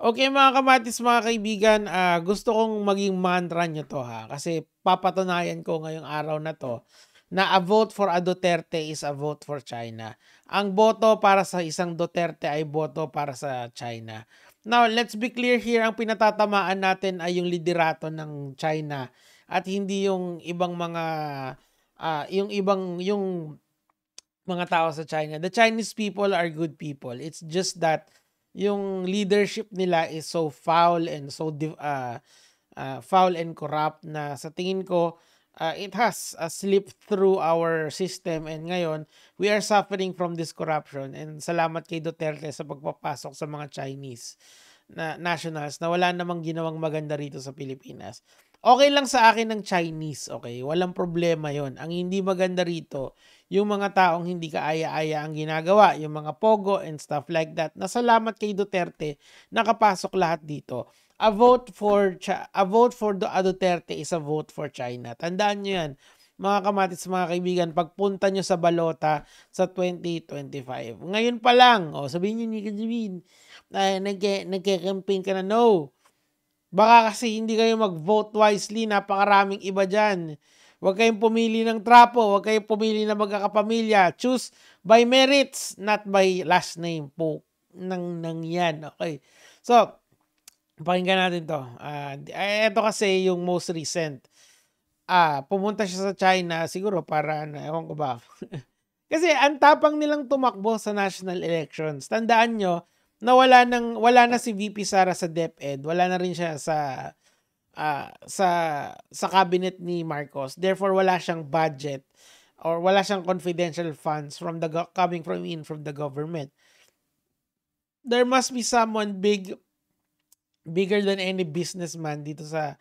Okay mga kamatis, mga kaibigan, gusto kong maging mantra nyo to ha. Kasi papatunayan ko ngayong araw na to na a vote for a Duterte is a vote for China. Ang boto para sa isang Duterte ay boto para sa China. Now, let's be clear here, ang pinatatamaan natin ay yung liderato ng China at hindi yung ibang mga yung mga tao sa China. The Chinese people are good people. It's just that yung leadership nila is so foul and so foul and corrupt na sa tingin ko it has slipped through our system, and ngayon we are suffering from this corruption. And salamat kay Duterte sa pagpapasok sa mga Chinese na nationals na wala namang ginawang maganda rito sa Pilipinas. Okay lang sa akin ng Chinese, okay? Walang problema yon. Ang hindi maganda rito, yung mga taong hindi kaaya-aya ang ginagawa, yung mga pogo and stuff like that. Nasalamat kay Duterte, nakapasok lahat dito. A vote for Duterte is a vote for China. Tandaan nyo yan, mga kamatis, mga kaibigan, pagpunta nyo sa balota sa 2025. Ngayon pa lang, sabihin nyo ni Kajibin, nagke-campaign ka na, no. Baka kasi hindi kayo mag-vote wisely, napakaraming iba dyan. Huwag kayong pumili ng trapo, huwag kayong pumili ng magkakapamilya. Choose by merits, not by last name po. Nang yan, okay. So, pakinggan natin to. Ito kasi yung most recent. Pumunta siya sa China, siguro para, ewan ko ba. Kasi ang tapang nilang tumakbo sa national elections. Tandaan nyo, na wala na si VP Sara sa DepEd, wala na rin siya sa cabinet ni Marcos. Therefore wala siyang budget or wala siyang confidential funds coming from the government. There must be someone bigger than any businessman dito sa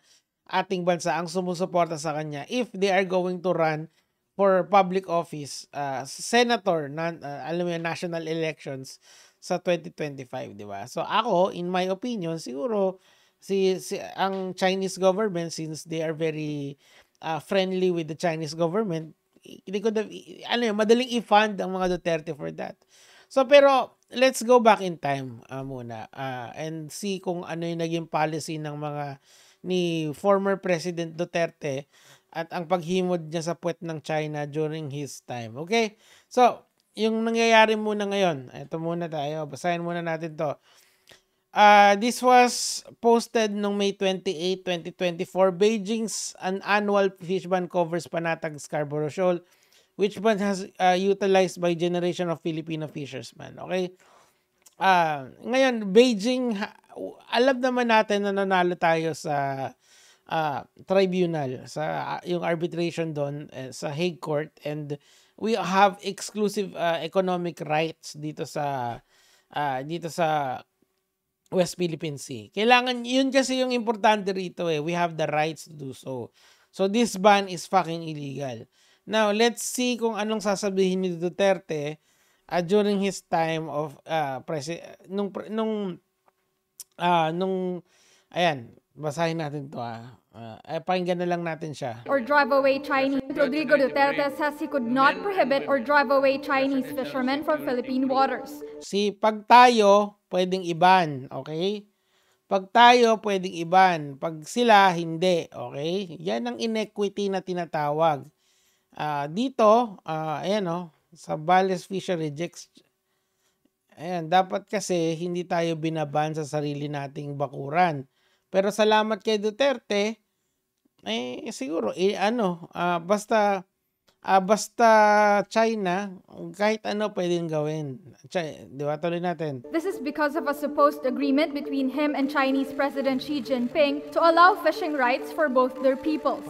ating bansa ang sumusuporta sa kanya if they are going to run for public office, senator, alam mo yung national elections sa 2025, di ba? So ako, in my opinion, siguro ang Chinese government, since they are very friendly with the Chinese government, they could have, madaling i-fund ang mga Duterte for that. So pero let's go back in time muna and see kung ano yung naging policy ng ni former President Duterte at ang paghimod niya sa puwet ng China during his time. Okay? So, yung nangyayari muna ngayon, ito muna tayo, basahin muna natin to. This was posted noong May 28, 2024. Beijing's an annual fish ban covers Panatag Scarborough Shoal, which ban has utilized by generation of Filipino fishermen. Okay? Ngayon, Beijing, alam naman natin na nanalo tayo sa tribunal, sa yung arbitration doon sa Hague Court, and we have exclusive economic rights dito sa West Philippine Sea. Kailangan, yun kasi yung importante rito we have the rights to do so. So this ban is fucking illegal. Now, let's see kung anong sasabihin ni Duterte during his time of ayan, basahin natin to pakinggan na lang natin siya. Or drive away Chinese. Rodrigo Duterte says he could not prohibit or drive away Chinese fishermen from Philippine waters. Pag tayo, pwedeng iban, okay? Pag tayo, pwedeng iban. Pag sila, hindi, okay? Yan ang inequity na tinatawag. Dito, ayan sa Bales Fishery Rejects, ayan, dapat kasi hindi tayo binaban sa sarili nating bakuran. Pero salamat kay Duterte, siguro, basta China, kahit ano pwedeng gawin. Di ba? Tuloy natin. This is because of a supposed agreement between him and Chinese President Xi Jinping to allow fishing rights for both their peoples.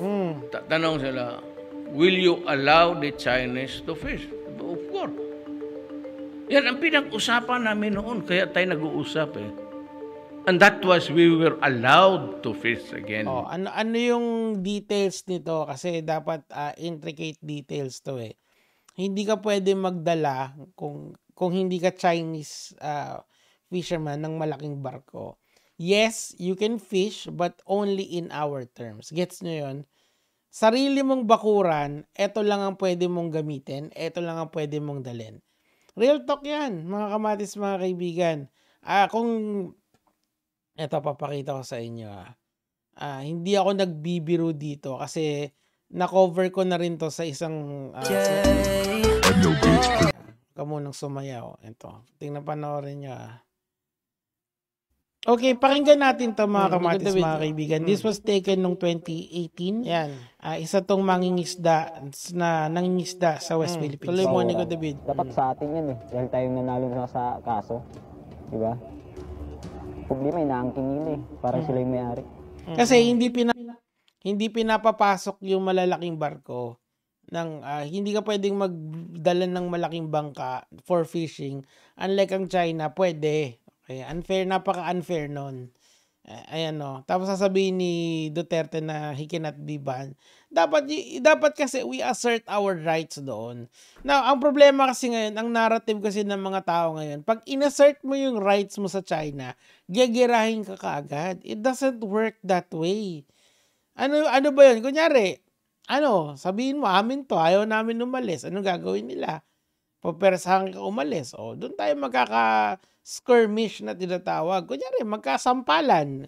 Tanong sila, will you allow the Chinese to fish? Of course. Yan ang pinag-usapan namin noon, kaya tayo nag-uusap And that was, we were allowed to fish again. Ano yung details nito? Kasi dapat intricate details to Hindi ka pwede magdala kung hindi ka Chinese fisherman ng malaking barko. Yes, you can fish but only in our terms. Gets nyo yun? Sarili mong bakuran, eto lang ang pwede mong gamitin, eto lang ang pwede mong dalhin. Real talk yan, mga kamatis, mga kaibigan. Kung Eto papakita ko sa inyo, hindi ako nagbibiro dito kasi na-cover ko na rin 'to sa isang, huwag ka munang sumayaw. Ito, panoorin niyo, Okay, pakinggan natin 'to mga kamatis, mga kaibigan. This was taken nung 2018. Yan. Isa 'tong mangingisda na nangingisda sa West Philippines. Tuloy mo, Nico David. Dapat sa atin yan dahil tayo nanalo na sa kaso. Di ba? Problema, inaangkin nila Parang sila yung may-ari. Kasi hindi pinapapasok yung malalaking barko ng hindi ka pwedeng magdala ng malaking bangka for fishing. Unlike ang China, pwede. Okay, unfair, napaka-unfair nun. Ayan no. Tapos sasabihin ni Duterte na he cannot be banned. Dapat kasi we assert our rights doon. Now, ang problema kasi ngayon, ang narrative kasi ng mga tao ngayon, pag inassert mo yung rights mo sa China, gegerahin ka kaagad. It doesn't work that way. Ano ba yun? Kunyari, sabihin mo, amin to, ayaw namin umalis. Ano gagawin nila? Papersahan ka umalis. O, doon tayo magkaka-skirmish na tinatawag. Kunyari, magkasampalan.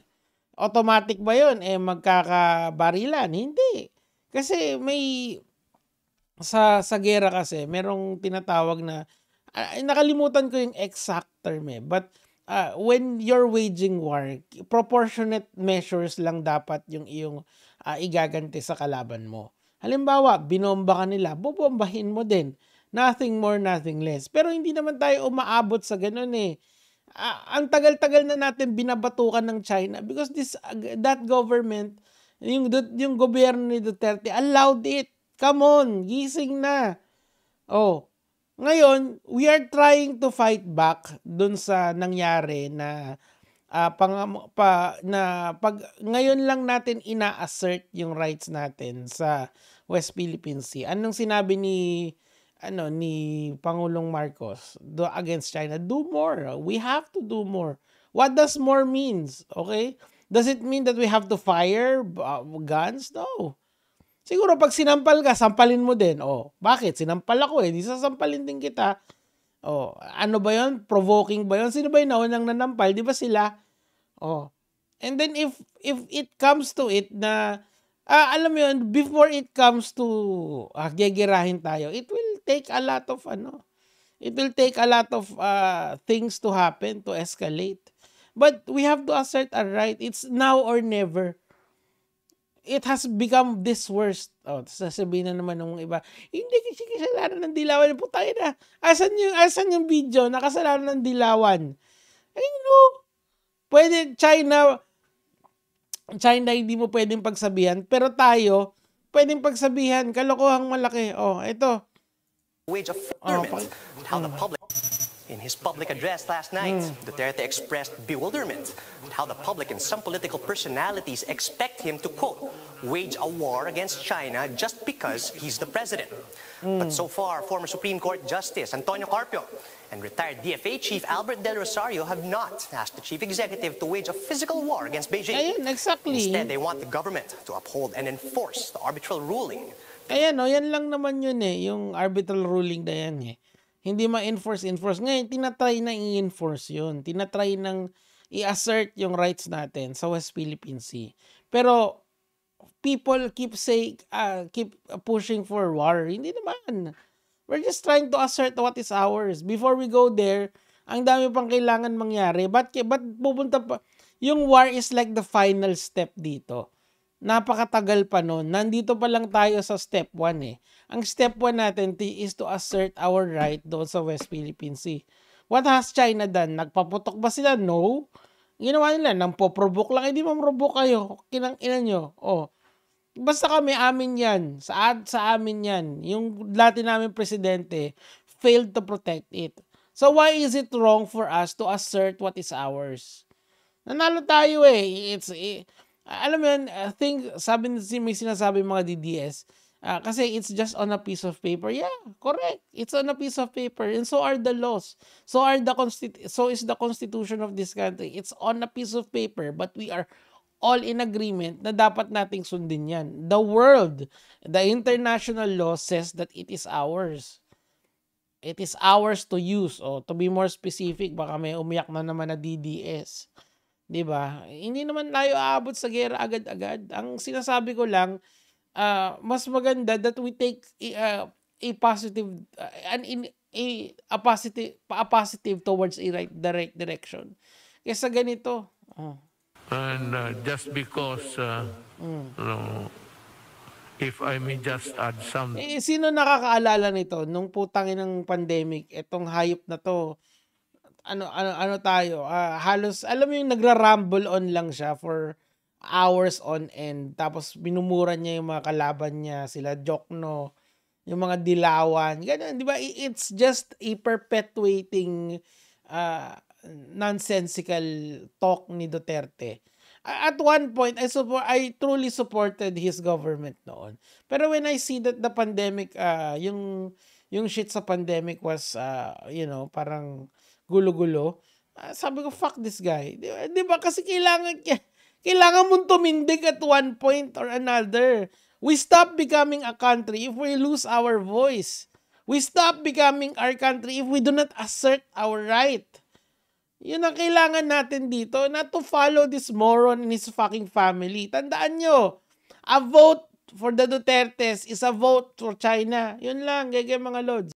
Automatic ba yun? Magkakabarilan? Hindi. Kasi may, sa gera kasi, merong tinatawag na, nakalimutan ko yung exact term but, when you're waging war, proportionate measures lang dapat yung iyong igaganti sa kalaban mo. Halimbawa, binomba ka nila, bobombahin mo din. Nothing more, nothing less. Pero hindi naman tayo umaabot sa ganun ang tagal-tagal na natin binabatukan ng China because that government, yung gobyerno ni Duterte allowed it. Come on, gising na. Ngayon, we are trying to fight back dun sa nangyari na pag ngayon lang natin ina-assert yung rights natin sa West Philippine Sea. Anong sinabi ni Pangulong Marcos against China? Do more. We have to do more. What does more means? Okay? Does it mean that we have to fire guns? No. Siguro pag sinampal ka, sampalin mo din. Bakit? Sinampal ako di sasampalin din kita. Ano ba yun? Provoking ba yun? Sino ba yung naunang nanampal? Di ba sila? And then if it comes to it na, alam mo yun, before it comes to gegerahin tayo, it will take a lot of things to happen, to escalate. But we have to assert our right. It's now or never. It has become this worst. Sasabihin na naman ng iba, hindi kasi kasalanan ng Dilawan. Putay na. Asan yung video na kasalanan ng Dilawan? Pwede China hindi mo pwedeng pagsabihan, pero tayo, pwedeng pagsabihan, kalokohang malaki. Ito. Wage of bewilderment. How the public, in his public address last night, Duterte expressed bewilderment at how the public and some political personalities expect him to, quote, wage a war against China just because he's the president. But so far, former Supreme Court Justice Antonio Carpio and retired DFA Chief Albert Del Rosario have not asked the chief executive to wage a physical war against Beijing. Ayan, exactly. Instead, they want the government to uphold and enforce the arbitral ruling. Ayan, yan lang naman yun yung arbitral ruling na yan Hindi ma-enforce. Ngayon, tinatry na i-enforce yun. Tinatry nang i-assert yung rights natin sa West Philippine Sea. Pero, people keep pushing for war. Hindi naman. We're just trying to assert what is ours. Before we go there, ang dami pang kailangan mangyari. Ba't pupunta pa? Yung war is like the final step dito. Napakatagal pa nun. Nandito pa lang tayo sa step 1 Ang step 1 natin is to assert our right doon sa West Philippine Sea. What has China done? Nagpaputok ba sila? No. Ginawa nila, nang poprovoke lang. Hindi mamrovoke kayo. Kinang-ina nyo. Basta kami, amin yan. Sa amin yan. Yung dati namin presidente failed to protect it. So why is it wrong for us to assert what is ours? Nanalo tayo alam mo yun, may sinasabi mga DDS, kasi it's just on a piece of paper. Yeah, correct. It's on a piece of paper. And so are the laws. So is the constitution of this country. It's on a piece of paper, but we are all in agreement na dapat nating sundin yan. The world, the international law says that it is ours. It is ours to use. To be more specific, baka may umiyak na naman na DDS. 'Di ba? Hindi naman tayo aabot sa giyera agad-agad. Ang sinasabi ko lang, mas maganda that we take a positive a positive towards the right direction. Kaysa ganito. Oh. And just because, if I may just add some. Sino nakakaalala nito nung putangin ng pandemic, etong hayop na to, ano tayo, halos, alam mo yung nagra-rumble on lang siya for hours on end. Tapos binumura niya yung mga kalaban niya, sila Jokno, yung mga dilawan. Ganun, di ba? It's just a perpetuating nonsensical talk ni Duterte. At one point, I truly supported his government noon. Pero when I see that the pandemic, yung shit sa pandemic was, parang gulo-gulo, sabi ko, fuck this guy. Di ba? Kasi kailangan mong tumindig at one point or another. We stop becoming a country if we lose our voice. We stop becoming our country if we do not assert our right. Yun ang kailangan natin dito, not to follow this moron and his fucking family. Tandaan nyo, a vote for the Dutertes is a vote for China. Yun lang, mga lods.